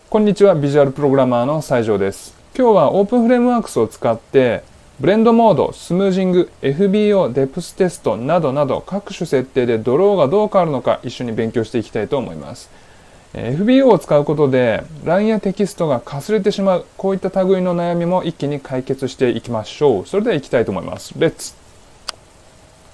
こんにちは、ビジュアルプログラマーの西条です。今日はオープンフレームワークスを使ってブレンドモード、スムージング、FBO、デプステストなどなど各種設定でドローがどう変わるのか一緒に勉強していきたいと思います。FBO を使うことでラインやテキストがかすれてしまう、こういった類の悩みも一気に解決していきましょう。それでは行きたいと思います。レッツ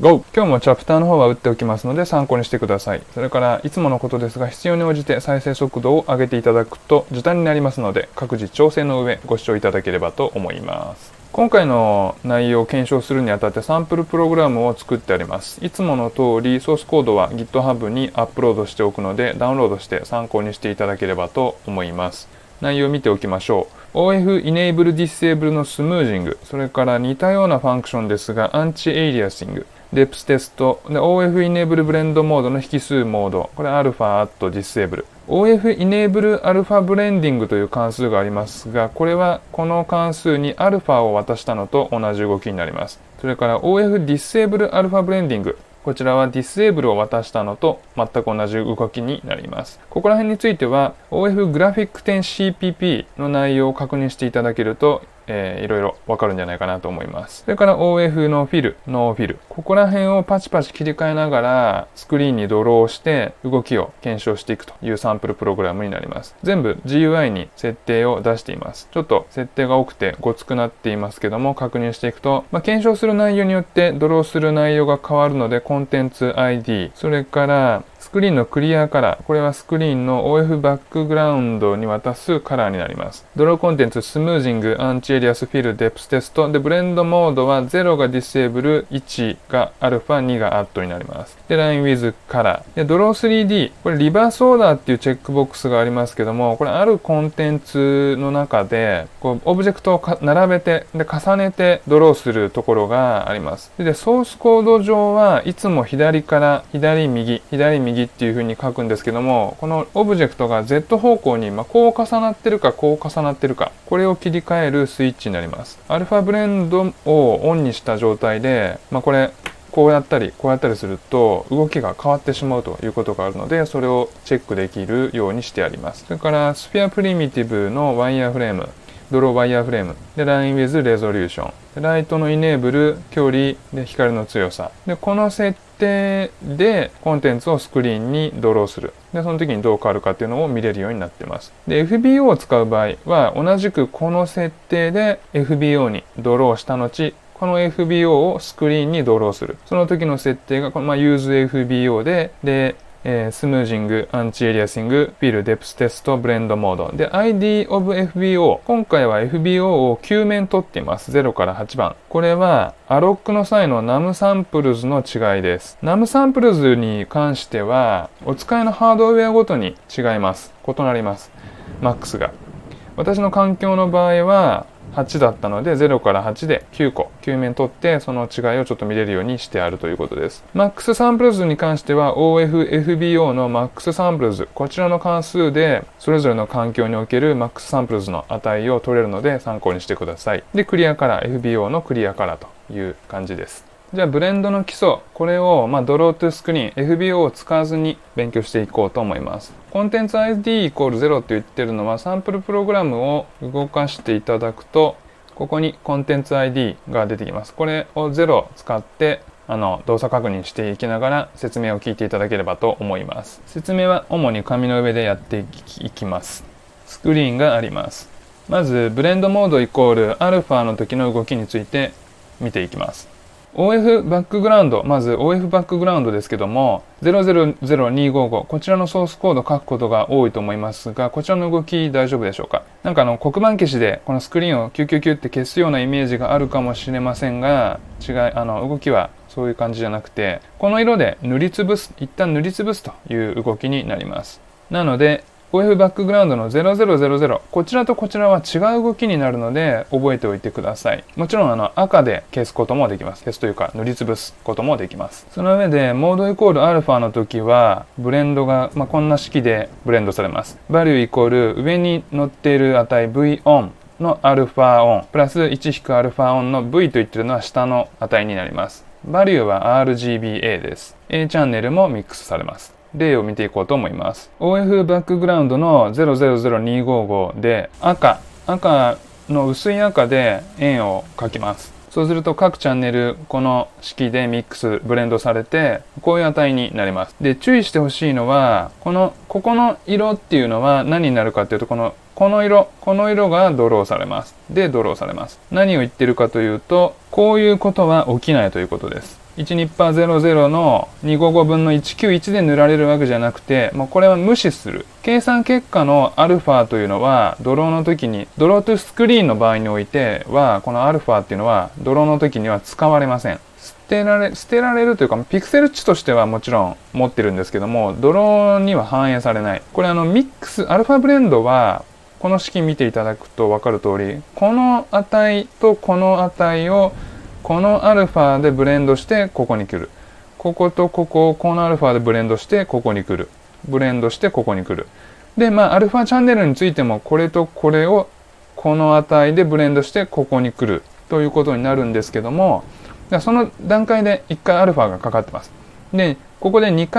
GO! 今日もチャプターの方は打っておきますので参考にしてください。それからいつものことですが、必要に応じて再生速度を上げていただくと時短になりますので、各自調整の上ご視聴いただければと思います。今回の内容を検証するにあたってサンプルプログラムを作ってあります。いつもの通りソースコードは GitHub にアップロードしておくので、ダウンロードして参考にしていただければと思います。内容を見ておきましょう。OF Enable Disable のスムージング、それから似たようなファンクションですが、アンチエイリアシング、デプステスト、OF Enable ブレンドモードの引数モード、これ α at Disable。OF Enable Alpha Blending という関数がありますが、これはこの関数に α を渡したのと同じ動きになります。それから OF Disable Alpha Blending、こちらは Disable を渡したのと全く同じ動きになります。ここら辺については OF Graphic 10CPP の内容を確認していただけるといろいろわかるんじゃないかなと思います。それから OF のフィル、ノーフィル。ここら辺をパチパチ切り替えながらスクリーンにドローして動きを検証していくというサンプルプログラムになります。全部 GUI に設定を出しています。ちょっと設定が多くてごつくなっていますけども、確認していくと、検証する内容によってドローする内容が変わるので、コンテンツ ID、それからスクリーンのクリアカラー。これはスクリーンの OF バックグラウンドに渡すカラーになります。ドローコンテンツ、スムージング、アンチエリアス、フィル、デプステスト。で、ブレンドモードは0がディセーブル、1がアルファ、2がアットになります。で、ラインウィズカラー。で、ドロー 3D。これリバースオーダーっていうチェックボックスがありますけども、これあるコンテンツの中で、オブジェクトを並べて、で、重ねてドローするところがあります。で、ソースコード上はいつも左から左右っていう風に書くんですけども、このオブジェクトが Z 方向にこう重なってるかこう重なってるか、これを切り替えるスイッチになります。アルファブレンドをオンにした状態で、これこうやったりすると動きが変わってしまうということがあるので、それをチェックできるようにしてあります。それからスフィアプリミティブのワイヤーフレーム、ドローワイヤーフレームで、ラインウィズレゾリューション、ライトのイネーブル、距離で光の強さで、この設定でコンテンツをスクリーンにドローする。で、その時にどう変わるかっていうのを見れるようになっています。で、FBO を使う場合は同じくこの設定で FBO にドローした後、この FBO をスクリーンにドローする。その時の設定がUse FBO で、スムージング、アンチエリアシング、フィル、デプステスト、ブレンドモード。で、ID of FBO。今回は FBO を9面取っています。0から8番。これは、アロックの際の num サンプルズの違いです。num サンプルズに関しては、お使いのハードウェアごとに違います。異なります。MAX が。私の環境の場合は、8だったので0から8で9面取ってその違いをちょっと見れるようにしてあるということです。MAX サンプルズに関しては OFFBO の MAX サンプルズ、こちらの関数でそれぞれの環境における MAX サンプルズの値を取れるので参考にしてください。で、クリアカラー、FBO のクリアカラーという感じです。じゃあブレンドの基礎、これをドロートゥスクリーン、FBO を使わずに勉強していこうと思います。コンテンツ ID イコール0って言ってるのはサンプルプログラムを動かしていただくと、ここにコンテンツ ID が出てきます。これを0を使って動作確認していきながら説明を聞いていただければと思います。説明は主に紙の上でやっていきます。スクリーンがあります。まずブレンドモードイコールアルファの時の動きについて見ていきます。OF バックグラウンド、まず OF バックグラウンドですけども、000255、こちらのソースコードを書くことが多いと思いますが、こちらの動き大丈夫でしょうか？黒板消しでこのスクリーンをキュキュキュって消すようなイメージがあるかもしれませんが、動きはそういう感じじゃなくて、この色で一旦塗りつぶすという動きになります。なので、OF バックグラウンドの0000、こちらとこちらは違う動きになるので覚えておいてください。もちろん赤で消すこともできます。消すというか塗りつぶすこともできます。その上でモードイコールアルファの時はブレンドが、こんな式でブレンドされます。バリューイコール上に載っている値 V オンのアルファオンプラス 1- アルファオンの V と言っているのは下の値になります。バリューは RGBA です。A チャンネルもミックスされます。例を見ていこうと思います。OF バックグラウンドの000255で赤の薄い赤で円を描きます。そうすると各チャンネルこの式でミックスブレンドされてこういう値になります。で、注意してほしいのはここの色っていうのは何になるかっていうとこの色がドローされます。で、ドローされます。何を言ってるかというと、こういうことは起きないということです。12%00の255分の191で塗られるわけじゃなくて、もうこれは無視する。計算結果のアルファというのは、ドローの時に、ドロートゥスクリーンの場合においては、このアルファっていうのは、ドローの時には使われません。捨てられるというか、ピクセル値としてはもちろん持ってるんですけども、ドローには反映されない。これミックス、アルファブレンドは、この式見ていただくと分かる通り、この値とこの値をこのアルファでブレンドしてここに来る。こことここをこのアルファでブレンドしてここに来る。ブレンドしてここに来る。で、アルファチャンネルについてもこれとこれをこの値でブレンドしてここに来るということになるんですけども、その段階で1回アルファがかかってます。で、ここで2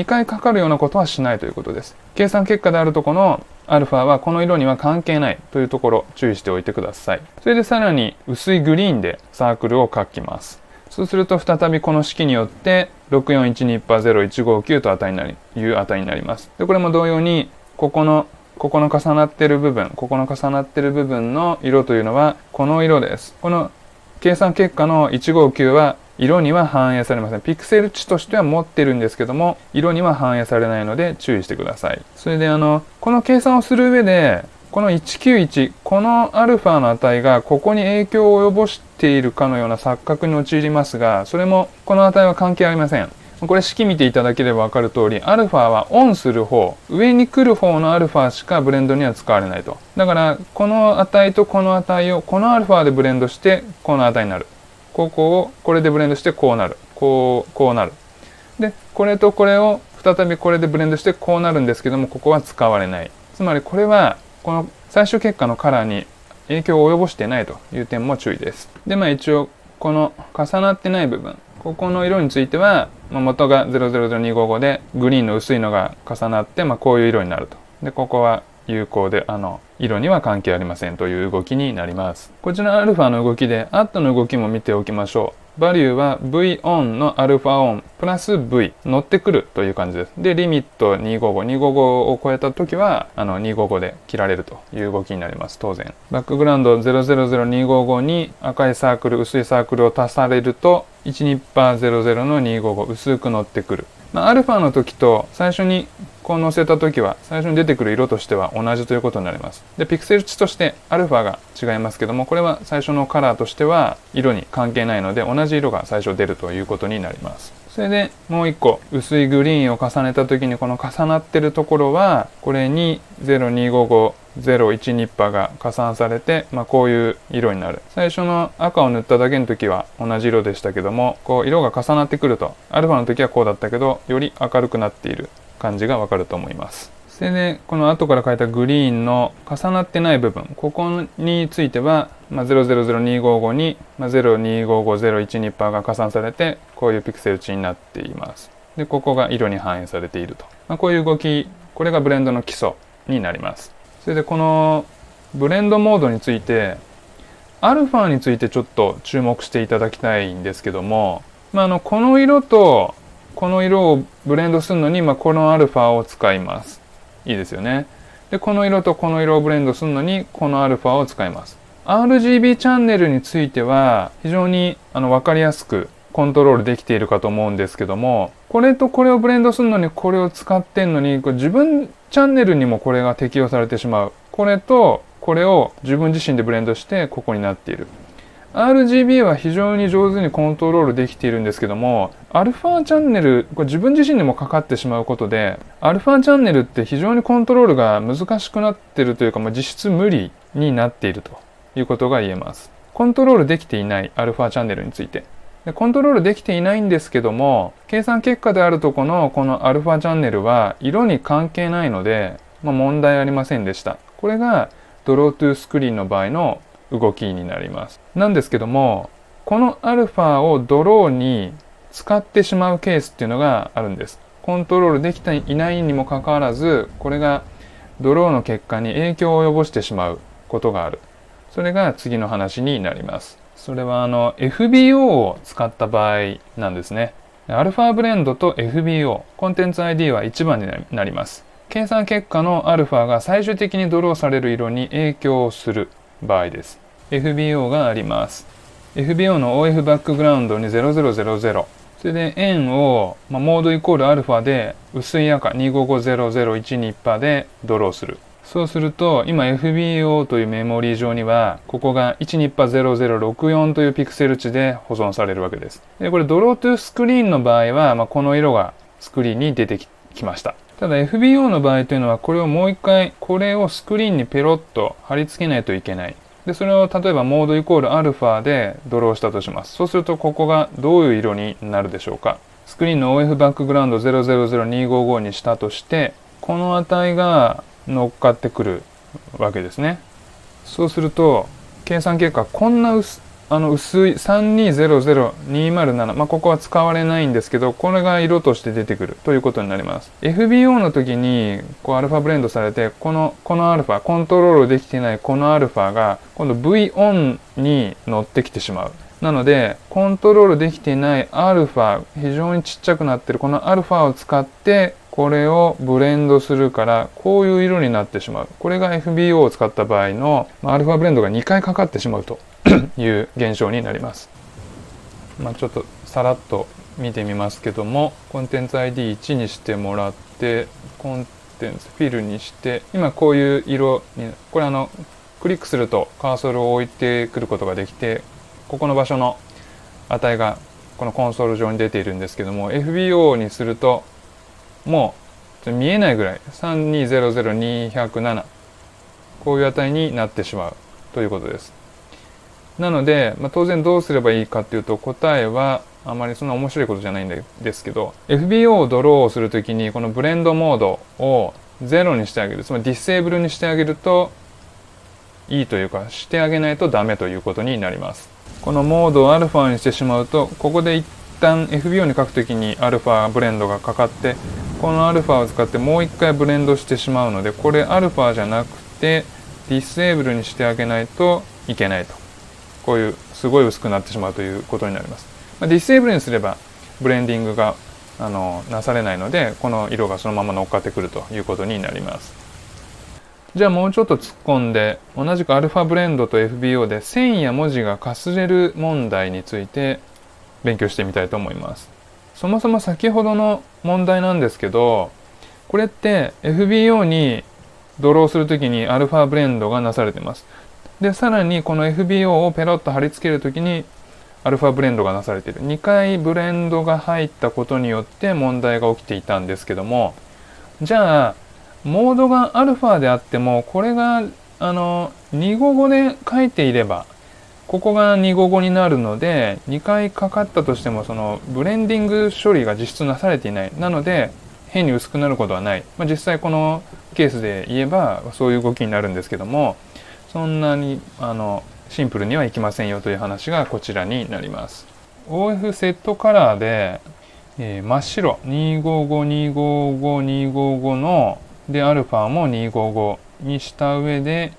回かかるようなことはしないということです。計算結果であるとこのアルファはこの色には関係ないというところ注意しておいてください。それでさらに薄いグリーンでサークルを描きます。そうすると再びこの式によって641200159という値になります。で、これも同様にここの重なっている部分の色というのはこの色です。この計算結果の159は色には反映されません。ピクセル値としては持ってるんですけども、色には反映されないので注意してください。それでこの計算をする上で、この191、このアルファの値がここに影響を及ぼしているかのような錯覚に陥りますが、それもこの値は関係ありません。これ式見ていただければわかる通り、アルファはオンする方、上に来る方のアルファしかブレンドには使われないと。だから、この値とこの値をこのアルファでブレンドしてこの値になる。ここをこれでブレンドしてこうなる。こうなる。で、これとこれを再びこれでブレンドしてこうなるんですけども、ここは使われない。つまりこれは、この最終結果のカラーに影響を及ぼしていないという点も注意です。で、一応、この重なってない部分、ここの色については、元が000255で、グリーンの薄いのが重なって、こういう色になると。で、ここは有効で、色には関係ありませんという動きになります。こちらアルファの動きで、アットの動きも見ておきましょう。バリューは V オンのアルファオンプラス V 乗ってくるという感じです。で、リミット255を超えた時は255で切られるという動きになります。当然。バックグラウンド000255に赤いサークル、薄いサークルを足されると 12%00 の255薄く乗ってくる。アルファの時と最初にこう乗せた時は最初に出てくる色としては同じということになります。で、ピクセル値としてアルファが違いますけども、これは最初のカラーとしては色に関係ないので同じ色が最初出るということになります。それでもう一個薄いグリーンを重ねた時にこの重なってるところはこれに0255 01ニッパーが加算されて、こういう色になる。最初の赤を塗っただけの時は同じ色でしたけども、こう色が重なってくると、アルファの時はこうだったけど、より明るくなっている感じがわかると思います。それで、この後から書いたグリーンの重なってない部分、ここについては、000255に025501ニッパーが加算されて、こういうピクセル値になっています。で、ここが色に反映されていると。こういう動き、これがブレンドの基礎になります。それでこのブレンドモードについてアルファについてちょっと注目していただきたいんですけども、この色とこの色をブレンドするのに、このアルファを使います。いいですよね。で、この色とこの色をブレンドするのにこのアルファを使います。RGB チャンネルについては非常に分かりやすくコントロールできているかと思うんですけども、これとこれをブレンドするのにこれを使ってんのに、自分チャンネルにもこれが適用されてしまう。これとこれを自分自身でブレンドしてここになっている。RGB は非常に上手にコントロールできているんですけども、アルファチャンネル、これ自分自身にもかかってしまうことで、アルファチャンネルって非常にコントロールが難しくなっているというか、実質無理になっているということが言えます。コントロールできていないアルファチャンネルについて。コントロールできていないんですけども、計算結果であるとこのアルファチャンネルは色に関係ないので、問題ありませんでした。これがドロートゥースクリーンの場合の動きになります。なんですけども、このアルファをドローに使ってしまうケースっていうのがあるんです。コントロールできていないにもかかわらず、これがドローの結果に影響を及ぼしてしまうことがある。それが次の話になります。それはFBO を使った場合なんですね。アルファブレンドと FBO、コンテンツ ID は1番になります。計算結果のアルファが最終的にドローされる色に影響する場合です。FBO があります。FBO の OF バックグラウンドに0000。それで円を、モードイコールアルファで薄い赤 2550012% でドローする。そうすると今 FBO というメモリー上にはここが 12%0064 というピクセル値で保存されるわけです。でこれドロートゥスクリーンの場合は、この色がスクリーンに出てきました。ただ FBO の場合というのはこれをもう一回これをスクリーンにペロッと貼り付けないといけない。でそれを例えばモードイコールアルファでドローしたとします。そうするとここがどういう色になるでしょうか。スクリーンの OF バックグラウンド000255にしたとしてこの値が乗っかってくるわけですね。そうすると計算結果こんな薄い3200207、ここは使われないんですけどこれが色として出てくるということになります。 FBO の時にアルファブレンドされてこのアルファコントロールできていないこのアルファが今度 V オンに乗ってきてしまう。なのでコントロールできていないアルファ非常にちっちゃくなっているこのアルファを使ってこれをブレンドするからこういう色になってしまう。これが FBO を使った場合のアルファブレンドが2回かかってしまうという現象になります。ちょっとさらっと見てみますけどもコンテンツ ID1 にしてもらってコンテンツフィルにして今こういう色にこれクリックするとカーソルを置いてくることができてここの場所の値がこのコンソール上に出ているんですけども FBO にするともう見えないぐらい3200207こういう値になってしまうということです。なので、当然どうすればいいかっていうと答えはあまりそんな面白いことじゃないんですけど FBO をドローするときにこのブレンドモードを0にしてあげる、つまりディセーブルにしてあげるといいというかしてあげないとダメということになります。このモードをアルファにしてしまうとここで一旦 FBO に書くときにアルファブレンドがかかってこのアルファを使ってもう一回ブレンドしてしまうのでこれアルファじゃなくてディセーブルにしてあげないといけないと、こういうすごい薄くなってしまうということになります。ディセーブルにすればブレンディングがなされないのでこの色がそのまま乗っかってくるということになります。じゃあもうちょっと突っ込んで同じくアルファブレンドと FBO で線や文字がかすれる問題について勉強してみたいと思います。そもそも先ほどの問題なんですけどこれって FBO にドローするときにアルファブレンドがなされています。でさらにこの FBO をペロッと貼り付けるときにアルファブレンドがなされている。2回ブレンドが入ったことによって問題が起きていたんですけども、じゃあモードがアルファであってもこれが255で書いていればここが255になるので2回かかったとしてもそのブレンディング処理が実質なされていない。なので変に薄くなることはない。実際このケースで言えばそういう動きになるんですけどもそんなにシンプルにはいきませんよという話がこちらになります。OF セットカラーで、真っ白255255のでアルファも255にした上で、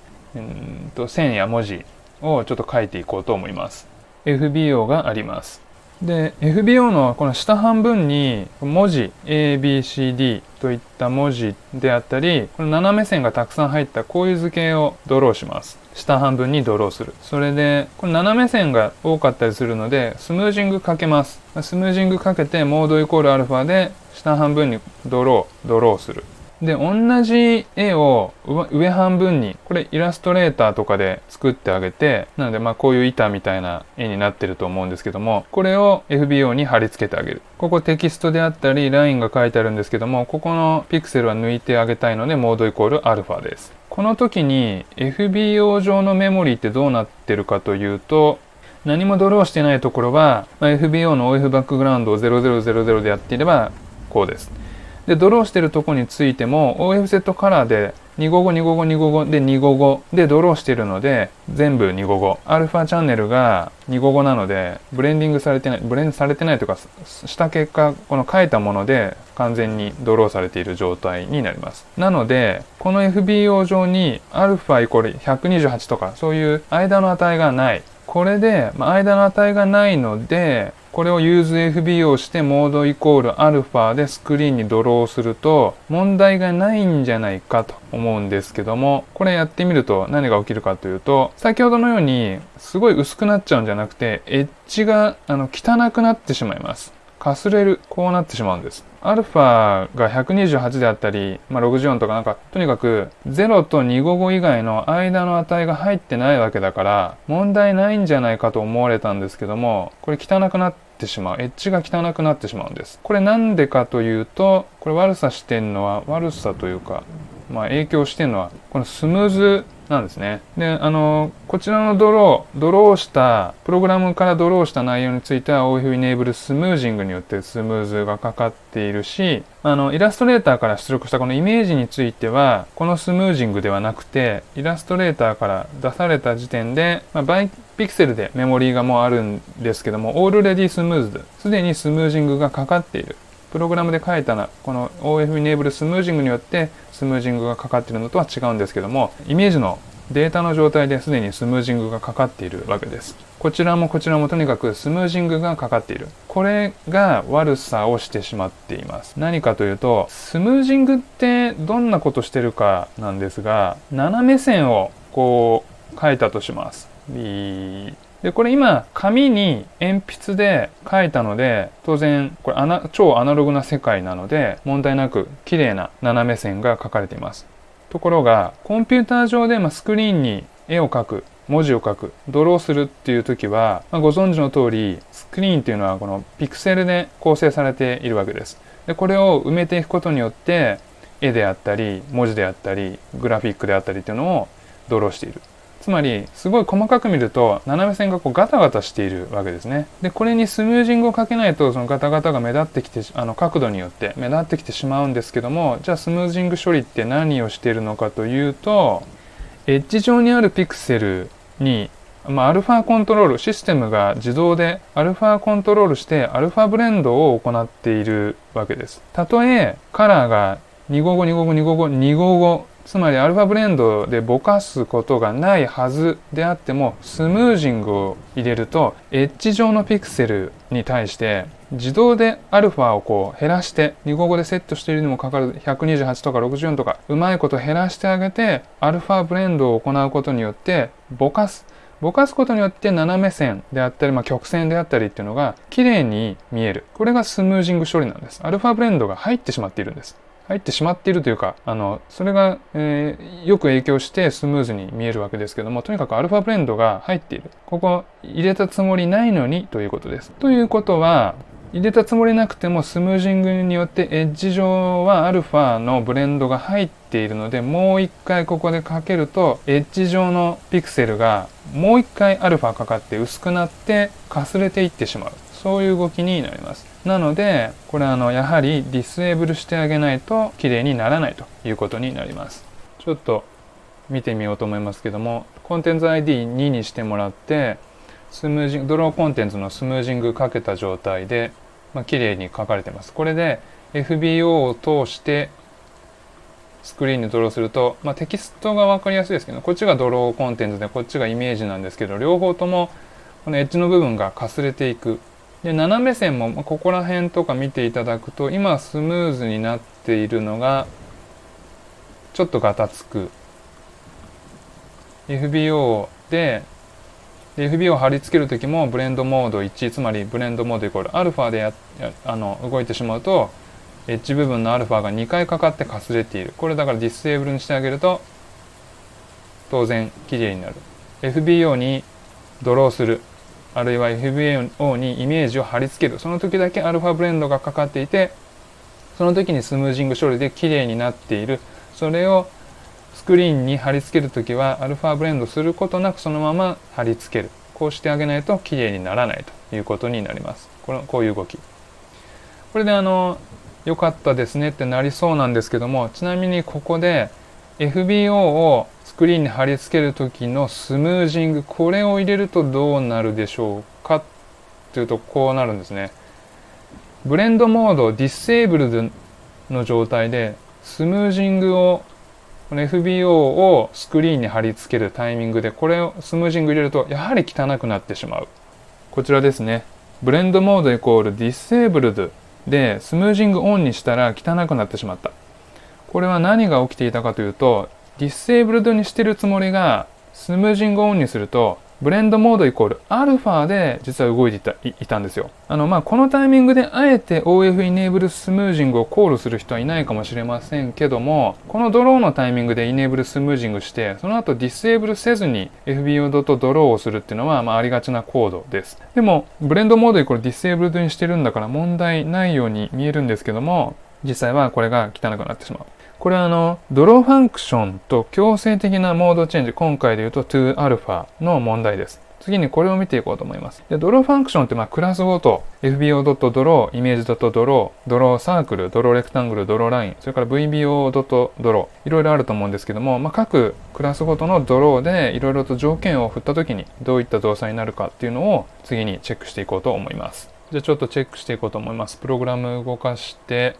線や文字をちょっと書いていこうと思います。FBO があります。で FBO のこの下半分に文字 ABCD といった文字であったりこの斜め線がたくさん入ったこういう図形をドローします。下半分にドローする。それでこの斜め線が多かったりするのでスムージングかけます。スムージングかけてモードイコールアルファで下半分にドローする。で同じ絵を上半分にこれイラストレーターとかで作ってあげてなのでこういう板みたいな絵になってると思うんですけどもこれを FBO に貼り付けてあげる。ここテキストであったりラインが書いてあるんですけどもここのピクセルは抜いてあげたいのでモードイコールアルファです。この時に FBO 上のメモリーってどうなってるかというと何もドローしてないところは、FBO の OF バックグラウンドを0000でやっていればこうです。でドローしているところについても OF セットカラーで255、255、255で255でドローしているので、全部255。アルファチャンネルが255なので、ブレンドされてないというか、した結果、この書いたもので完全にドローされている状態になります。なので、この FBO 上に α イコール128とか、そういう間の値がない。これで、間の値がないので、これを useFBO してモードイコール α でスクリーンにドローすると問題がないんじゃないかと思うんですけども、これやってみると何が起きるかというと、先ほどのようにすごい薄くなっちゃうんじゃなくて、エッジが汚くなってしまいます。かすれる。こうなってしまうんです。アルファが128であったり、64とかとにかく0と255以外の間の値が入ってないわけだから、問題ないんじゃないかと思われたんですけども、これ汚くなってしまう。エッジが汚くなってしまうんです。これなんでかというと、これ悪さというか、影響してるのは、このスムーズなんですね。で、こちらのドローした、プログラムからドローした内容については OF Enable スムージングによってスムーズがかかっているし、イラストレーターから出力したこのイメージについては、このスムージングではなくて、イラストレーターから出された時点で、バイピクセルでメモリーがもうあるんですけども、Already Smooth、すでにスムージングがかかっている。プログラムで書いたこの OF Enable スムージングによってスムージングがかかっているのとは違うんですけども、イメージのデータの状態ですでにスムージングがかかっているわけです。こちらもとにかくスムージングがかかっている。これが悪さをしてしまっています。何かというと、スムージングってどんなことしてるかなんですが、斜め線をこう書いたとします。で、これ今、紙に鉛筆で書いたので、当然、これ超アナログな世界なので、問題なく綺麗な斜め線が書かれています。ところが、コンピューター上でスクリーンに絵を描く、文字を書く、ドローするっていう時は、ご存知の通り、スクリーンっていうのはこのピクセルで構成されているわけです。で、これを埋めていくことによって、絵であったり、文字であったり、グラフィックであったりっていうのをドローしている。つまり、すごい細かく見ると、斜め線がガタガタしているわけですね。で、これにスムージングをかけないと、そのガタガタが目立ってきて、角度によって目立ってきてしまうんですけども、じゃあスムージング処理って何をしているのかというと、エッジ上にあるピクセルに、アルファコントロール、システムが自動でアルファコントロールしてアルファブレンドを行っているわけです。たとえカラーが255、255、255、255、つまりアルファブレンドでぼかすことがないはずであっても、スムージングを入れるとエッジ上のピクセルに対して自動でアルファを減らして255でセットしているにもかかわらず128とか64とかうまいこと減らしてあげてアルファブレンドを行うことによってぼかすことによって斜め線であったり、曲線であったりっていうのが綺麗に見える。これがスムージング処理なんです。アルファブレンドが入ってしまっているんです。入ってしまっているというか、それが、よく影響してスムーズに見えるわけですけども、とにかくアルファブレンドが入っている。ここ入れたつもりないのにということです。ということは、入れたつもりなくてもスムージングによってエッジ上はアルファのブレンドが入っているので、もう一回ここでかけるとエッジ上のピクセルがもう一回アルファかかって薄くなってかすれていってしまう。そういう動きになります。なので、これやはりディスエーブルしてあげないと綺麗にならないということになります。ちょっと見てみようと思いますけども、コンテンツ ID2 にしてもらって、ドローコンテンツのスムージングかけた状態で、綺麗に書かれています。これで FBO を通してスクリーンにドローすると、テキストが分かりやすいですけど、こっちがドローコンテンツでこっちがイメージなんですけど、両方ともこのエッジの部分がかすれていく。で、斜め線もここら辺とか見ていただくと、今スムーズになっているのがちょっとガタつく。FBO で FBO を貼り付けるときもブレンドモード1、つまりブレンドモードイコールアルファで動いてしまうと、エッジ部分のアルファが2回かかってかすれている。これだからディスエーブルにしてあげると当然綺麗になる。FBO にドローする、あるいは FBO にイメージを貼り付ける。その時だけアルファブレンドがかかっていて、その時にスムージング処理で綺麗になっている。それをスクリーンに貼り付けるときはアルファブレンドすることなくそのまま貼り付ける。こうしてあげないと綺麗にならないということになります。こういう動き。これで良かったですねってなりそうなんですけども、ちなみにここで FBO をスクリーンに貼り付ける時のスムージング、これを入れるとどうなるでしょうかというと、こうなるんですね。ブレンドモードディセーブルドの状態でスムージングを、この FBO をスクリーンに貼り付けるタイミングでこれをスムージング入れるとやはり汚くなってしまう。こちらですね。ブレンドモードイコールディセーブルドでスムージングオンにしたら汚くなってしまった。これは何が起きていたかというと、ディセーブルドにしてるつもりがスムージングオンにするとブレンドモードイコールアルファで実は動いていたんですよ。このタイミングであえて OF イネーブルスムージングをコールする人はいないかもしれませんけども、このドローのタイミングでイネーブルスムージングして、その後ディセーブルせずに FBO ドローをするっていうのはありがちなコードです。でも、ブレンドモードイコールディセーブルドにしてるんだから問題ないように見えるんですけども、実際はこれが汚くなってしまう。これはドローファンクションと強制的なモードチェンジ、今回で言うと toAlpha の問題です。次にこれを見ていこうと思います。で、ドローファンクションってクラスごと FBO.draw、イメージ .draw、ドローサークル、ドローレクタングル、ドローライン、それから VBO.draw、いろいろあると思うんですけども、各クラスごとのドローでいろいろと条件を振ったときにどういった動作になるかっていうのを次にチェックしていこうと思います。じゃあちょっとチェックしていこうと思います。プログラム動かして、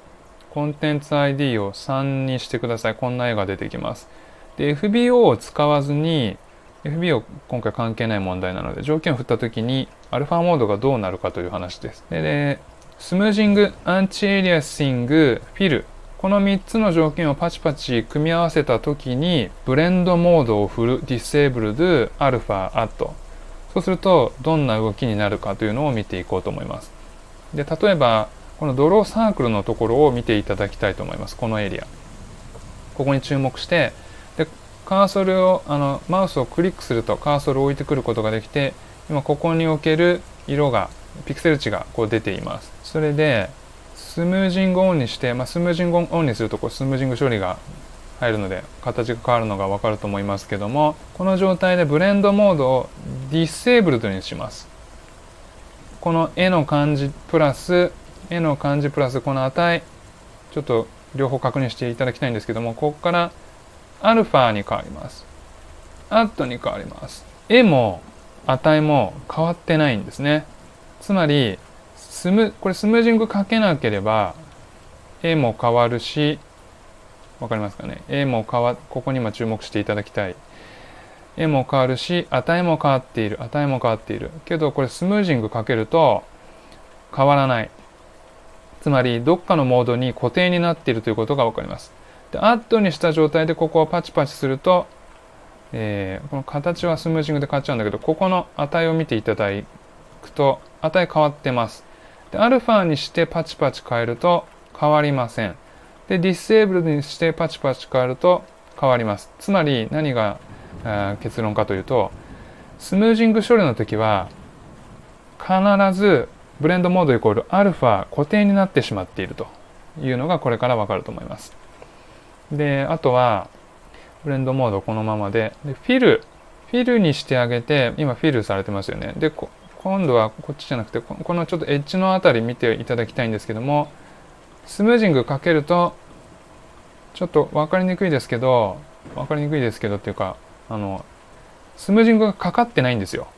コンテンツ ID を3にしてください。こんな絵が出てきます。で、FBO を使わずに、FBO 今回関係ない問題なので、条件を振ったときに、アルファモードがどうなるかという話です。で、スムージング、アンチエリアシング、フィル。この3つの条件をパチパチ組み合わせたときに、ブレンドモードを振る、ディセーブルド、アルファ、アット。そうすると、どんな動きになるかというのを見ていこうと思います。で、例えば、このドローサークルのところを見ていただきたいと思います。このエリア。ここに注目して、で、カーソルを、マウスをクリックするとカーソルを置いてくることができて、今ここにおける色が、ピクセル値がこう出ています。それで、スムージングオンにして、スムージングオンにするとスムージング処理が入るので、形が変わるのがわかると思いますけども、この状態でブレンドモードをディセーブルドにします。この絵の感じプラスこの値、ちょっと両方確認していただきたいんですけども、ここからアルファに変わります。アットに変わります。絵も値も変わってないんですね。つまり、これスムージングかけなければ、絵も変わるし、わかりますかね。絵もここに今注目していただきたい。絵も変わるし、値も変わっている。けど、これスムージングかけると変わらない。つまり、どっかのモードに固定になっているということがわかります。で、アットにした状態でここをパチパチすると、この形はスムージングで変わっちゃうんだけど、ここの値を見ていただくと、値変わってます。で、アルファにしてパチパチ変えると変わりません。で、ディセーブルにしてパチパチ変えると変わります。つまり、何が結論かというと、スムージング処理の時は、必ずブレンドモードイコールアルファ固定になってしまっているというのがこれからわかると思います。で、あとは、ブレンドモードこのままで、フィルにしてあげて、今フィルされてますよね。で、今度はこっちじゃなくて、このちょっとエッジのあたり見ていただきたいんですけども、スムージングかけると、ちょっとわかりにくいですけどっていうか、スムージングがかかってないんですよ。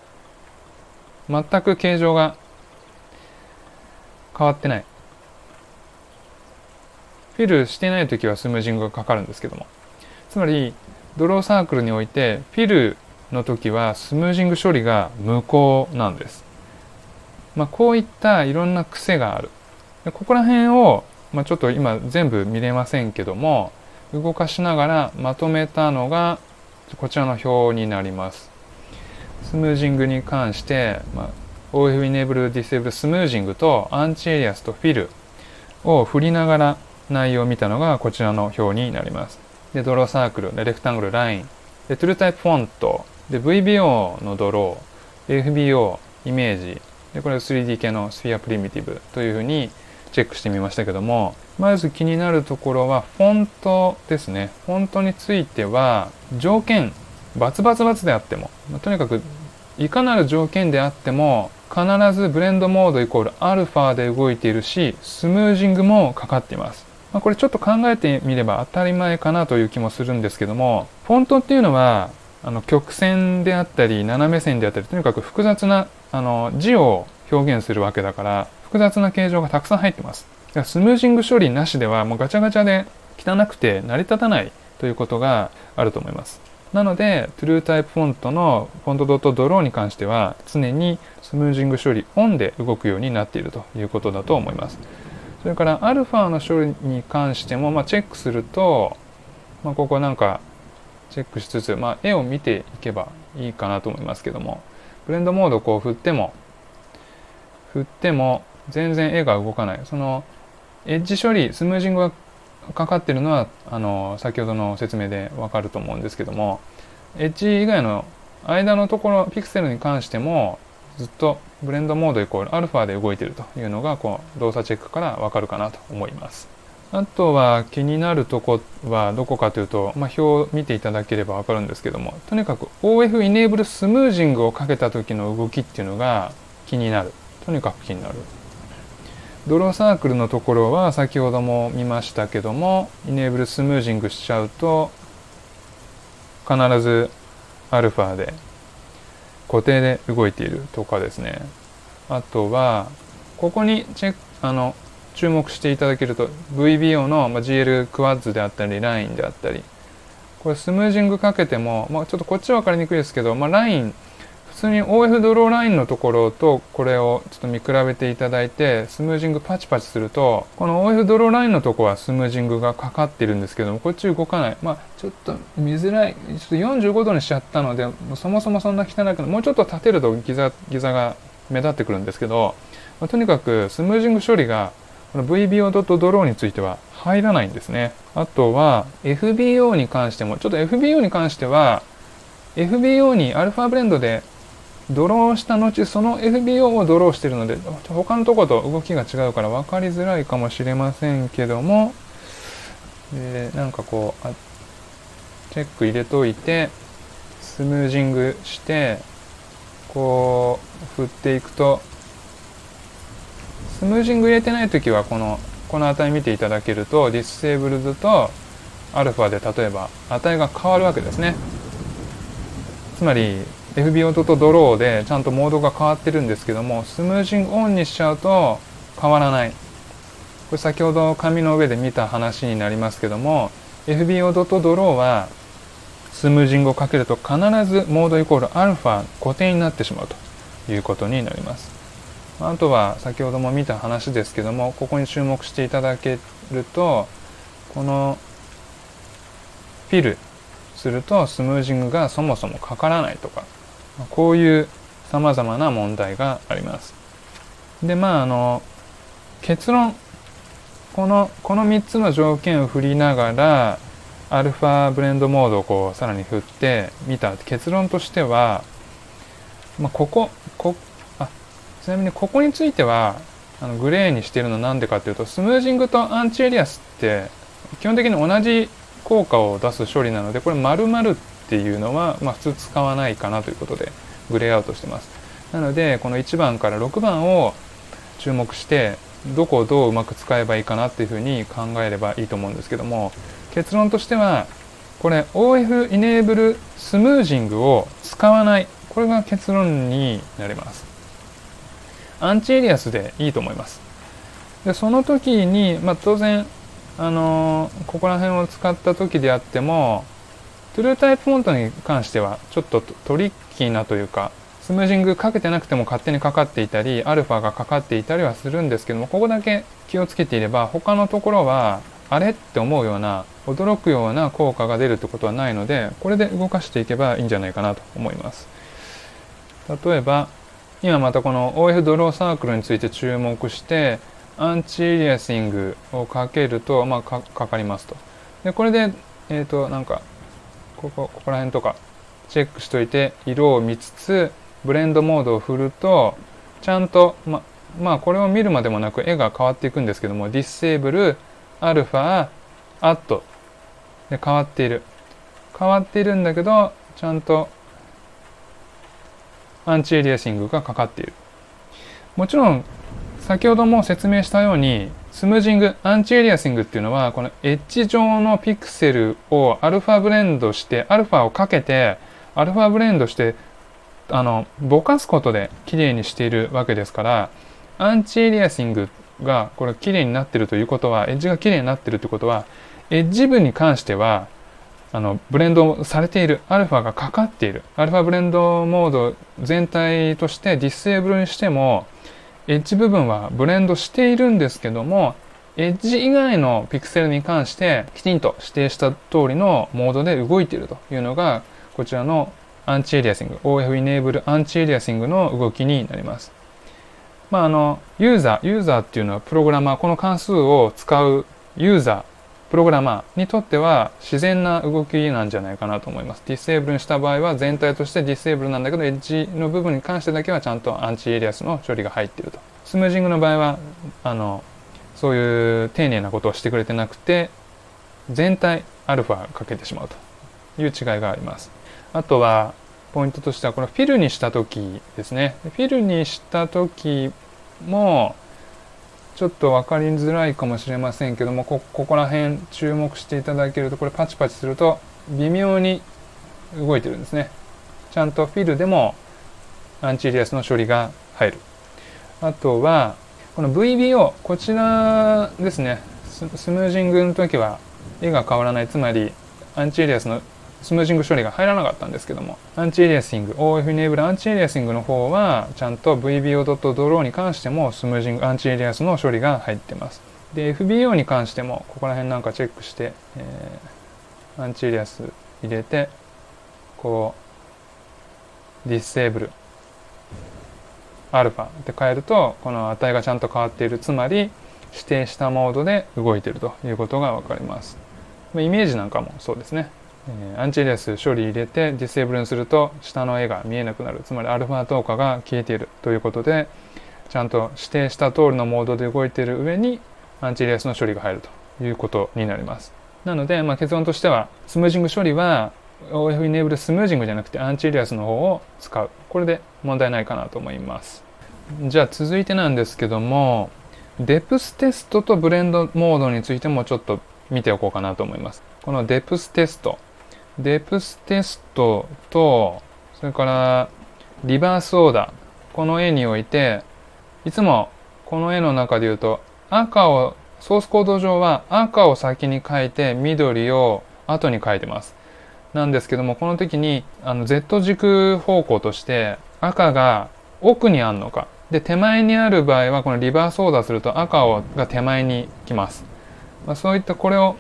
全く形状が変わってない。フィルしてないときはスムージングがかかるんですけども。つまり、ドローサークルにおいて、フィルの時はスムージング処理が無効なんです。こういったいろんな癖がある。でここら辺を、ちょっと今全部見れませんけども、動かしながらまとめたのが、こちらの表になります。スムージングに関して、OF Enable Disable スムージングとアンチエリアスとフィルを振りながら内容を見たのがこちらの表になります。で、ドローサークル、レクタングル、ライン、で、トゥルタイプフォント、で、VBO のドロー、FBO、イメージ、で、これ 3D 系のスフィアプリミティブというふうにチェックしてみましたけども、まず気になるところはフォントですね。フォントについては条件、バツバツバツであっても、とにかくいかなる条件であっても必ずブレンドモードイコールアルファで動いているし、スムージングもかかっています。これちょっと考えてみれば当たり前かなという気もするんですけども、フォントっていうのは曲線であったり斜め線であったり、とにかく複雑な字を表現するわけだから、複雑な形状がたくさん入ってます。スムージング処理なしではもうガチャガチャで汚くて成り立たないということがあると思います。なので TrueType フォントのフォント.draw に関しては常にスムージング処理オンで動くようになっているということだと思います。それからアルファの処理に関しても、チェックすると、ここなんかチェックしつつ、絵を見ていけばいいかなと思いますけども、ブレンドモードをこう振っても全然絵が動かない。そのエッジ処理、スムージングがかかってるのは先ほどの説明でわかると思うんですけども、エッジ以外の間のところピクセルに関してもずっとブレンドモードイコールアルファで動いているというのがこう動作チェックからわかるかなと思います。あとは気になるとこはどこかというと、表を見ていただければわかるんですけども、とにかく OF イネーブルスムージングをかけた時の動きっていうのが気になる。とにかく気になる。ドローサークルのところは先ほども見ましたけども、イネーブルスムージングしちゃうと必ずアルファで固定で動いているとかですね。あとはここに注目していただけると VBO の GL クワッズであったりラインであったり、これスムージングかけても、ちょっとこっちは分かりにくいですけど、ライン普通に OF ドローラインのところとこれをちょっと見比べていただいて、スムージングパチパチすると、この OF ドローラインのところはスムージングがかかってるんですけども、こっち動かない。ちょっと見づらい。ちょっと45度にしちゃったので、そもそもそんな汚くない。もうちょっと立てるとギザが目立ってくるんですけど、とにかくスムージング処理がこの VBO.draw については入らないんですね。あとは FBO に関しても、ちょっと FBO に関しては FBO にアルファブレンドでドローした後、その FBO をドローしているので、他のところと動きが違うから分かりづらいかもしれませんけども、なんかこうチェック入れといてスムージングしてこう振っていくと、スムージング入れてないときはこの値見ていただけると、ディスエーブルズとアルファで例えば値が変わるわけですね。つまり FBO.draw でちゃんとモードが変わってるんですけども、スムージングオンにしちゃうと変わらない。これ先ほど紙の上で見た話になりますけども、 FBO.draw はスムージングをかけると必ずモードイコールアルファ固定になってしまうということになります。あとは先ほども見た話ですけども、ここに注目していただけると、このフィルするとスムージングがそもそもかからないとか、こういう様々な問題があります。で、結論、この3つの条件を振りながらアルファブレンドモードをこうさらに振ってみた結論としては、ちなみにここについてはグレーにしているのは何でかというと、スムージングとアンチエリアスって基本的に同じ効果を出す処理なので、これ〇〇っていうのは普通使わないかなということでグレーアウトしてます。なのでこの1番から6番を注目してどこをどううまく使えばいいかなっていうふうに考えればいいと思うんですけども、結論としてはこれ OF イネーブルスムージングを使わない、これが結論になります。アンチエリアスでいいと思います。でその時に、当然ここら辺を使った時であっても、TrueType フォントに関してはちょっとトリッキーなというか、スムージングかけてなくても勝手にかかっていたり、アルファがかかっていたりはするんですけども、ここだけ気をつけていれば他のところはあれって思うような、驚くような効果が出るってことはないので、これで動かしていけばいいんじゃないかなと思います。例えば今またこの OF ドローサークルについて注目してアンチエリアシングをかけると、かかりますと。でこれでなんかここら辺とかチェックしといて色を見つつブレンドモードを振るとちゃんとこれを見るまでもなく絵が変わっていくんですけども、ディセーブルアルファアットで変わっているんだけど、ちゃんとアンチエリアシングがかかっている。もちろん先ほども説明したようにスムージング、アンチエリアシングっていうのは、このエッジ上のピクセルをアルファブレンドして、アルファをかけて、アルファブレンドして、ぼかすことで綺麗にしているわけですから、アンチエリアシングがこれ綺麗になっているということは、エッジが綺麗になっているということは、エッジ部に関しては、ブレンドされている、アルファがかかっている。アルファブレンドモード全体としてディスエーブルにしても、エッジ部分はブレンドしているんですけども、エッジ以外のピクセルに関してきちんと指定した通りのモードで動いているというのが、こちらのアンチエリアシング、OF イネーブルアンチエリアシングの動きになります。ユーザーっていうのはプログラマー、この関数を使うユーザー、プログラマーにとっては自然な動きなんじゃないかなと思います。ディスエーブルにした場合は全体としてディスエーブルなんだけど、エッジの部分に関してだけはちゃんとアンチエリアスの処理が入っていると。スムージングの場合は、そういう丁寧なことをしてくれてなくて、全体アルファかけてしまうという違いがあります。あとは、ポイントとしては、このフィルにしたときですね。フィルにしたときも、ちょっと分かりづらいかもしれませんけども、ここら辺注目していただけると、これパチパチすると微妙に動いてるんですね。ちゃんとフィルでもアンチエリアスの処理が入る。あとは、この VBO、こちらですね。スムージングの時は絵が変わらない。つまり、アンチエリアスのスムージング処理が入らなかったんですけども、アンチエリアシング、OF イネーブルアンチエリアシングの方は、ちゃんと VBO.draw に関してもスムージングアンチエリアスの処理が入ってます。で、FBO に関しても、ここら辺なんかチェックして、アンチエリアス入れて、こう、ディスエーブル、アルファって変えると、この値がちゃんと変わっている。つまり、指定したモードで動いているということがわかります。イメージなんかもそうですね。アンチエリアス処理入れてディスエーブルにすると下の絵が見えなくなる。つまりアルファ透過が消えているということで、ちゃんと指定した通りのモードで動いている上にアンチエリアスの処理が入るということになります。なので、結論としてはスムージング処理は OF イネーブルスムージングじゃなくてアンチエリアスの方を使う。これで問題ないかなと思います。じゃあ続いてなんですけども、デプステストとブレンドモードについてもちょっと見ておこうかなと思います。このデプステストと、それからリバースオーダー。この絵において、いつもこの絵の中で言うと、ソースコード上は赤を先に書いて緑を後に書いてます。なんですけども、この時にZ 軸方向として赤が奥にあるのか。で、手前にある場合はこのリバースオーダーすると赤が手前に来ます。そういったこれを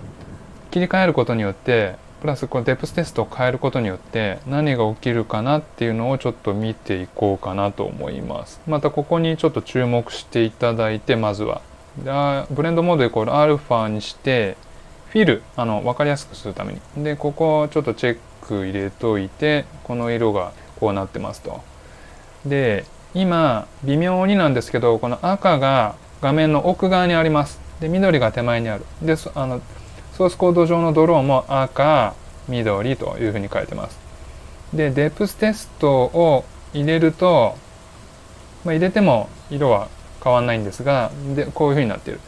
切り替えることによって、プラスこのデプステストを変えることによって何が起きるかなっていうのをちょっと見ていこうかなと思います。またここにちょっと注目していただいて、まずはブレンドモードイコールアルファにしてフィル分かりやすくするためにで、ここをちょっとチェック入れといて、この色がこうなってますと。で、今微妙になんですけど、この赤が画面の奥側にあります。で、緑が手前にある。で、ソースコード上のドローも赤、緑というふうに書いてます。で、デプステストを入れると、入れても色は変わらないんですが、で、こういうふうになっている。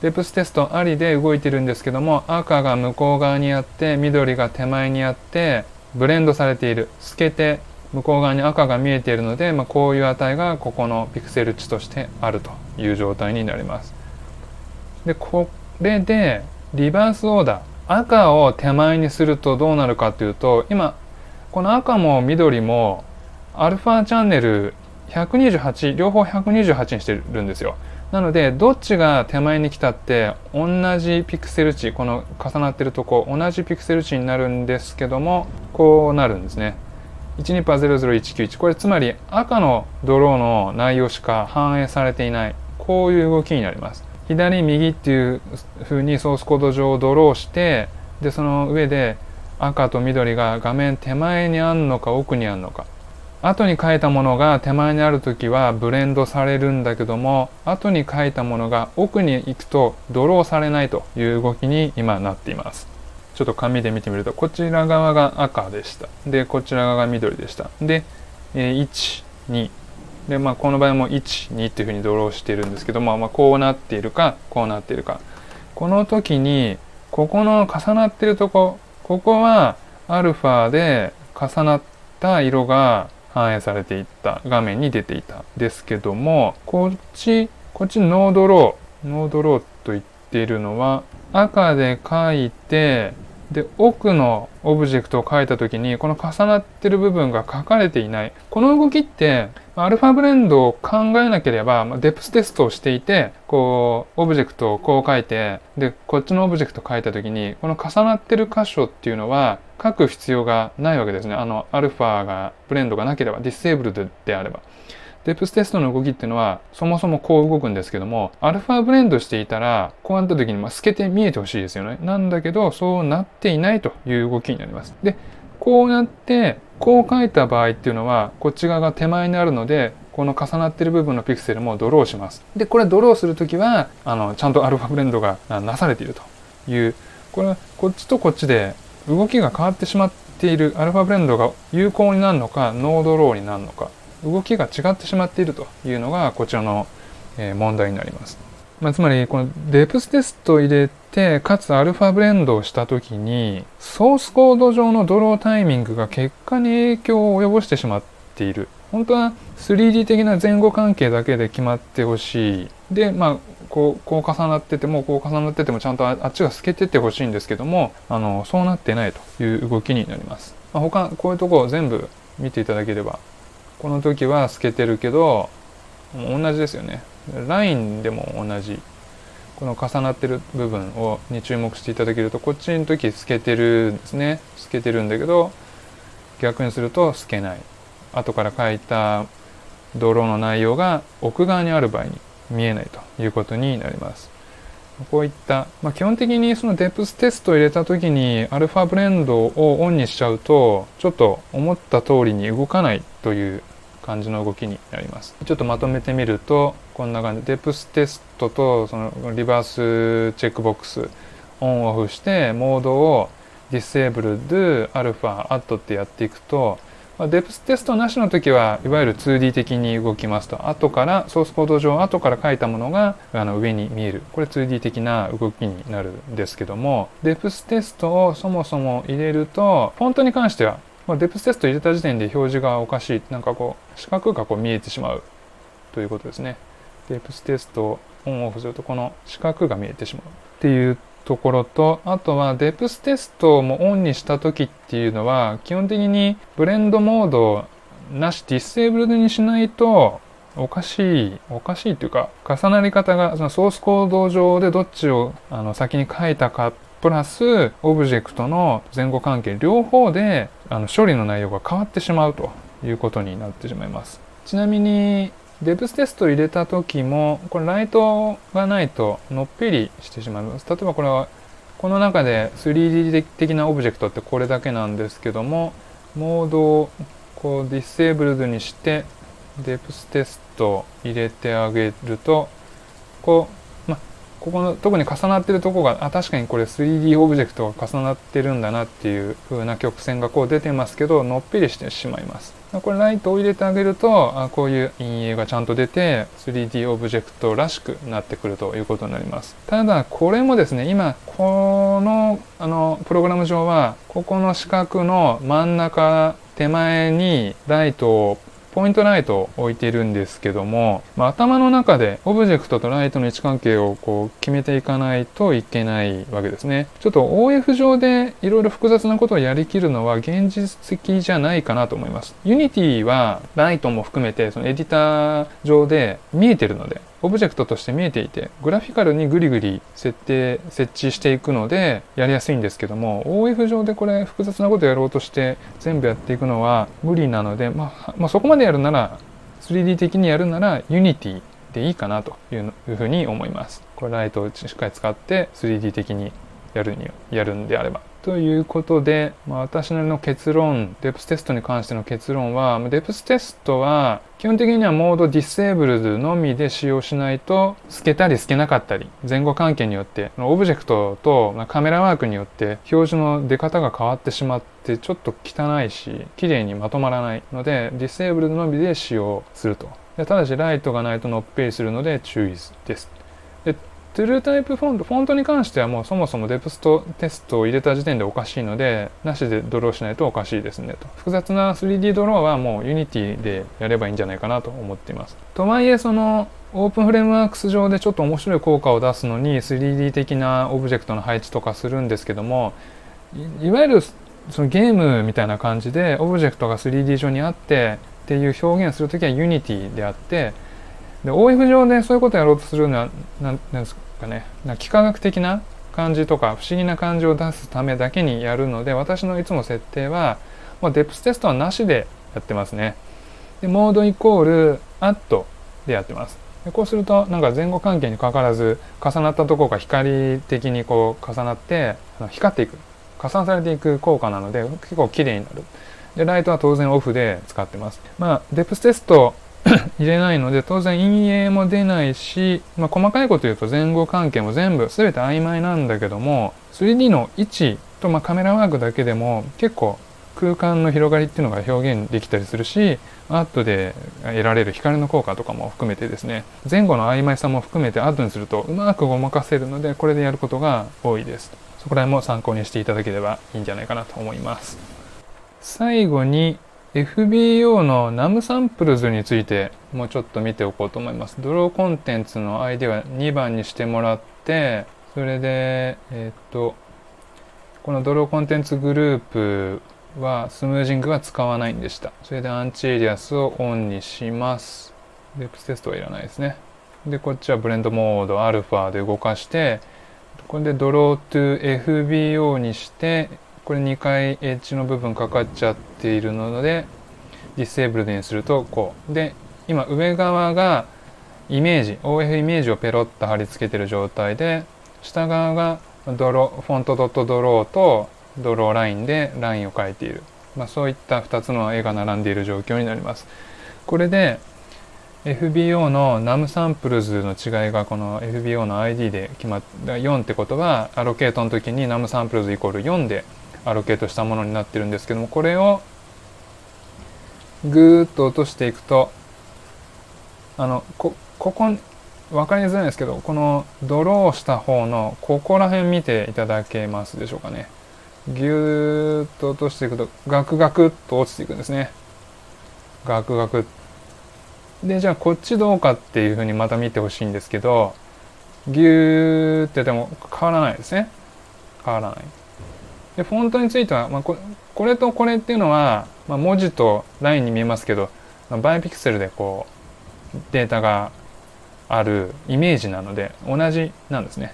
デプステストありで動いてるんですけども、赤が向こう側にあって、緑が手前にあって、ブレンドされている。透けて、向こう側に赤が見えているので、こういう値がここのピクセル値としてあるという状態になります。で、これで、リバースオーダー。赤を手前にするとどうなるかというと、今、この赤も緑も、アルファチャンネル128、両方128にしてるんですよ。なので、どっちが手前に来たって、同じピクセル値、この重なってるとこ、同じピクセル値になるんですけども、こうなるんですね。12%00191。これつまり赤のドローの内容しか反映されていない。こういう動きになります。左右っていう風にソースコード上をドローして、でその上で赤と緑が画面手前にあるのか奥にあるのか。後に書いたものが手前にあるときはブレンドされるんだけども、後に書いたものが奥に行くとドローされないという動きに今なっています。ちょっと紙で見てみると、こちら側が赤でした。で、こちら側が緑でした。で、1、2、で、この場合も1、2っていうふうにドローしているんですけども、こうなっているか、こうなっているか。この時に、ここの重なっているとこはアルファで重なった色が反映されていった画面に出ていたですけども、こっちノードローと言っているのは赤で描いて、で奥のオブジェクトを描いた時にこの重なってる部分が描かれていない。この動きってアルファブレンドを考えなければデプステストをしていて、こうオブジェクトをこう描いて、でこっちのオブジェクトを描いた時にこの重なってる箇所っていうのは書く必要がないわけですね。アルファがブレンドがなければ、ディスエーブルドであれば。デプステストの動きっていうのはそもそもこう動くんですけども、アルファブレンドしていたらこうなった時に透けて見えてほしいですよね。なんだけどそうなっていないという動きになります。でこうなってこう書いた場合っていうのはこっち側が手前にあるので、この重なっている部分のピクセルもドローします。でこれドローするときはちゃんとアルファブレンドがなされているという、これはこっちとこっちで動きが変わってしまっている、アルファブレンドが有効になるのかノードローになるのか、動きが違ってしまっているというのがこちらの問題になります。つまりこのデプステストを入れてかつアルファブレンドをしたときにソースコード上のドロータイミングが結果に影響を及ぼしてしまっている。本当は 3D 的な前後関係だけで決まってほしい。でこう重なっててもちゃんとあっちが透けててほしいんですけども、そうなってないという動きになります。他こういうところを全部見ていただければ、この時は透けてるけど同じですよね。ラインでも同じ。この重なってる部分に注目していただけると、こっちの時透けてるんですね。透けてるんだけど逆にすると透けない。後から書いたドローの内容が奥側にある場合に見えないということになります。こういった、基本的にそのデプステストを入れた時にアルファブレンドをオンにしちゃうとちょっと思った通りに動かないという感じの動きになります。ちょっとまとめてみるとこんな感じ。デプステストとそのリバースチェックボックスオンオフしてモードをディセーブルドアルファアットってやっていくと、デプステストなしの時はいわゆる 2D 的に動きますと、後からソースコード上後から書いたものが上に見える。これ 2D 的な動きになるんですけども、デプステストをそもそも入れるとフォントに関してはデプステスト入れた時点で表示がおかしい、四角が見えてしまうということですね。デプステストをオンオフするとこの四角が見えてしまうっていうところと、あとはデプステストもオンにした時っていうのは基本的にブレンドモードなしディセーブルドにしないとおかしいというか、重なり方がそのソースコード上でどっちを先に書いたかプラスオブジェクトの前後関係両方で処理の内容が変わってしまうということになってしまいます。ちなみにデプステストを入れた時もこれライトがないとのっぺりしてしまいます。例えばこれはこの中で 3D 的なオブジェクトってこれだけなんですけども、モードをディセーブルドにしてデプステストを入れてあげるとここの特に重なってるところが確かにこれ 3D オブジェクトが重なってるんだなっていう風な曲線が出てますけどのっぺりしてしまいます。これライトを入れてあげるとこういう陰影がちゃんと出て 3D オブジェクトらしくなってくるということになります。ただこれもですね、今このプログラム上はここの四角の真ん中手前にライトをポイントライトを置いているんですけども、頭の中でオブジェクトとライトの位置関係を決めていかないといけないわけですね。ちょっと OF 上でいろいろ複雑なことをやりきるのは現実的じゃないかなと思います。Unity はライトも含めてそのエディター上で見えてるので、オブジェクトとして見えていてグラフィカルにグリグリ設置していくのでやりやすいんですけども、 OF 上でこれ複雑なことをやろうとして全部やっていくのは無理なので、そこまでやるなら 3D 的にやるなら Unity でいいかなというふうに思います。これライトをしっかり使って 3D 的にやるんであればということで、私なりの結論、デプステストに関しての結論は、デプステストは基本的にはモードディセーブルドのみで使用しないと透けたり透けなかったり、前後関係によってオブジェクトとカメラワークによって表示の出方が変わってしまってちょっと汚いし綺麗にまとまらないのでディセーブルドのみで使用するとでただしライトがないとのっぺりするので注意です。でトゥルータイプフォントに関してはもうそもそもデプストテストを入れた時点でおかしいので、なしでドローしないとおかしいですねと。複雑な 3D ドローはもう Unity でやればいいんじゃないかなと思っています。とはいえそのオープンフレームワークス上でちょっと面白い効果を出すのに 3D 的なオブジェクトの配置とかするんですけども、いわゆるそのゲームみたいな感じでオブジェクトが 3D 上にあってっていう表現するときは Unity であって、で OF 上でそういうことをやろうとするのはなんですかね、幾何学的な感じとか不思議な感じを出すためだけにやるので、私のいつも設定はもうデプステストはなしでやってますね。でモードイコール add でやってます。でこうするとなんか前後関係にかかわらず重なったところが光的にこう重なって光っていく、加算されていく効果なので結構綺麗になる。でライトは当然オフで使ってます。デプステスト入れないので当然陰影も出ないし、細かいこと言うと前後関係も全部全て曖昧なんだけども、 3D の位置とカメラワークだけでも結構空間の広がりっていうのが表現できたりするし、アートで得られる光の効果とかも含めてですね、前後の曖昧さも含めてアートにするとうまくごまかせるので、これでやることが多いです。そこら辺も参考にしていただければいいんじゃないかなと思います。最後に FBO の NUM サンプルズについてもうちょっと見ておこうと思います。ドローコンテンツの ID は2番にしてもらって、それでこのドローコンテンツグループはスムージングは使わないんでした。それでアンチエリアスをオンにします。デプステストはいらないですね。でこっちはブレンドモードアルファで動かして、これでドロートゥ FBO にして、これ2回エッジの部分かかっちゃっているのでディセーブルドにするとこうで、今上側がイメージ OF イメージをペロッと貼り付けている状態で、下側がフォントドットドローとドローラインでラインを描いている、そういった2つの絵が並んでいる状況になります。これで FBO の NUM サンプルズの違いがこの FBO の ID で決まった4ってことは、アロケートの時に NUM サンプルズイコール4でアロケートしたものになってるんですけども、これをぐーっと落としていくとここ分かりづらいんですけど、このドローした方のここら辺見ていただけますでしょうかね。ぎゅーっと落としていくとガクガクっと落ちていくんですね。ガクガクで、じゃあこっちどうかっていう風にまた見てほしいんですけど、ぎゅーってでも変わらないですね。変わらない。でフォントについては、これとこれっていうのは、文字とラインに見えますけど、バイピクセルでこうデータがあるイメージなので同じなんですね。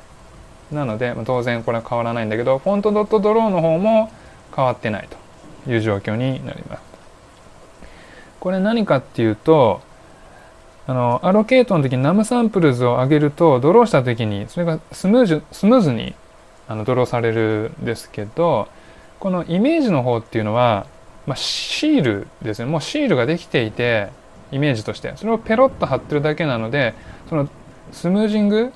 なので当然これは変わらないんだけど、フォントドットドローの方も変わってないという状況になります。これ何かっていうと、アロケートの時に NUM サンプルズを上げるとドローした時にそれがスムーズにドローされるんですけど、このイメージの方っていうのは、シールですね。もうシールができていて、イメージとしてそれをペロッと貼ってるだけなので、そのスムージング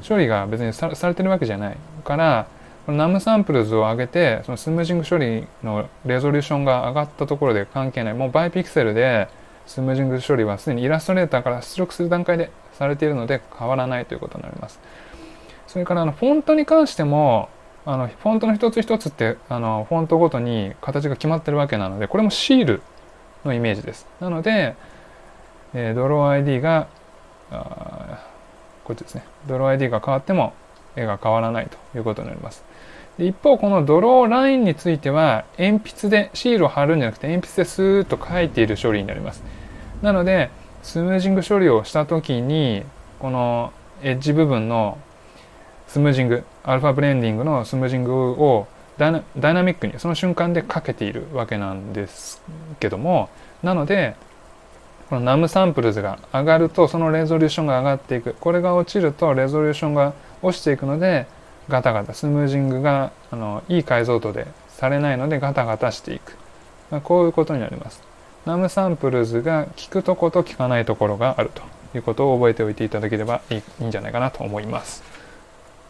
処理が別にされてるわけじゃないから、この NUM サンプルズを上げてそのスムージング処理のレゾリューションが上がったところで関係ない。もうバイピクセルでスムージング処理はすでにイラストレーターから出力する段階でされているので変わらないということになります。それからフォントに関してもフォントの一つ一つってフォントごとに形が決まってるわけなので、これもシールのイメージです。なので、ドロー ID がこっちですね。ドロー ID が変わっても絵が変わらないということになります。で一方このドローラインについては鉛筆でシールを貼るんじゃなくて鉛筆でスーッと描いている処理になります。なのでスムージング処理をした時にこのエッジ部分のスムージング、アルファブレンディングのスムージングをダイナミックにその瞬間でかけているわけなんですけども、なのでこの NUM サンプルズが上がるとそのレゾリューションが上がっていく。これが落ちるとレゾリューションが落ちていくのでガタガタスムージングがいい解像度でされないのでガタガタしていく。こういうことになります。NUM サンプルズが効くとこと効かないところがあるということを覚えておいていただければいいんじゃないかなと思います。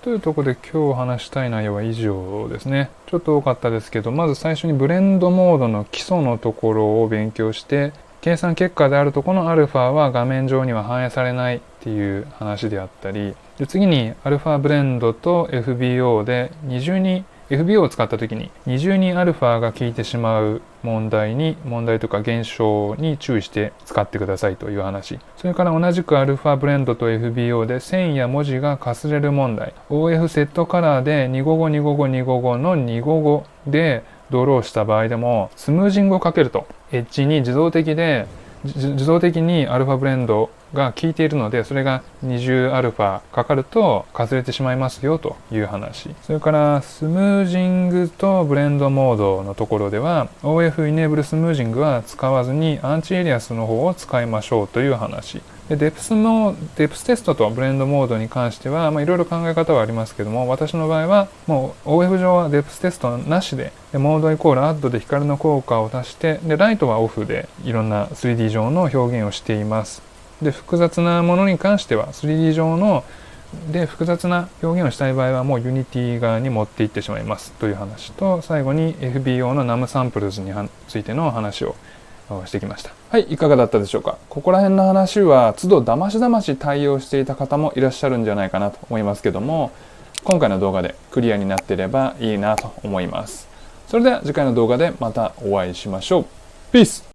というところで今日話したい内容は以上ですね。ちょっと多かったですけど、まず最初にブレンドモードの基礎のところを勉強して、計算結果であるとこの α は画面上には反映されないっていう話であったり、で次に α ブレンドと FBO で二重に FBO を使った時に二重に α が効いてしまう問題とか現象に注意して使ってくださいという話。それから同じく α ブレンドと FBO で線や文字がかすれる問題。OF セットカラーで255の255でドローした場合でもスムージングをかけるとエッジに自動的に α ブレンドが効いているので、それが20α かかるとかすれてしまいますよという話。それからスムージングとブレンドモードのところでは OF イネーブルスムージングは使わずにアンチエリアスの方を使いましょうという話。でデプステストとブレンドモードに関してはいろいろ考え方はありますけども、私の場合はもう OF 上はデプステストなしで、モードイコールアッドで光の効果を足して、でライトはオフでいろんな 3D 上の表現をしています。で複雑なものに関しては 3D 上ので複雑な表現をしたい場合はもう Unity 側に持っていってしまいますという話と、最後に FBO の NUM サンプルズについての話をしてきました。はい、いかがだったでしょうか。ここら辺の話は都度だまし対応していた方もいらっしゃるんじゃないかなと思いますけども、今回の動画でクリアになっていればいいなと思います。それでは次回の動画でまたお会いしましょう。ピース。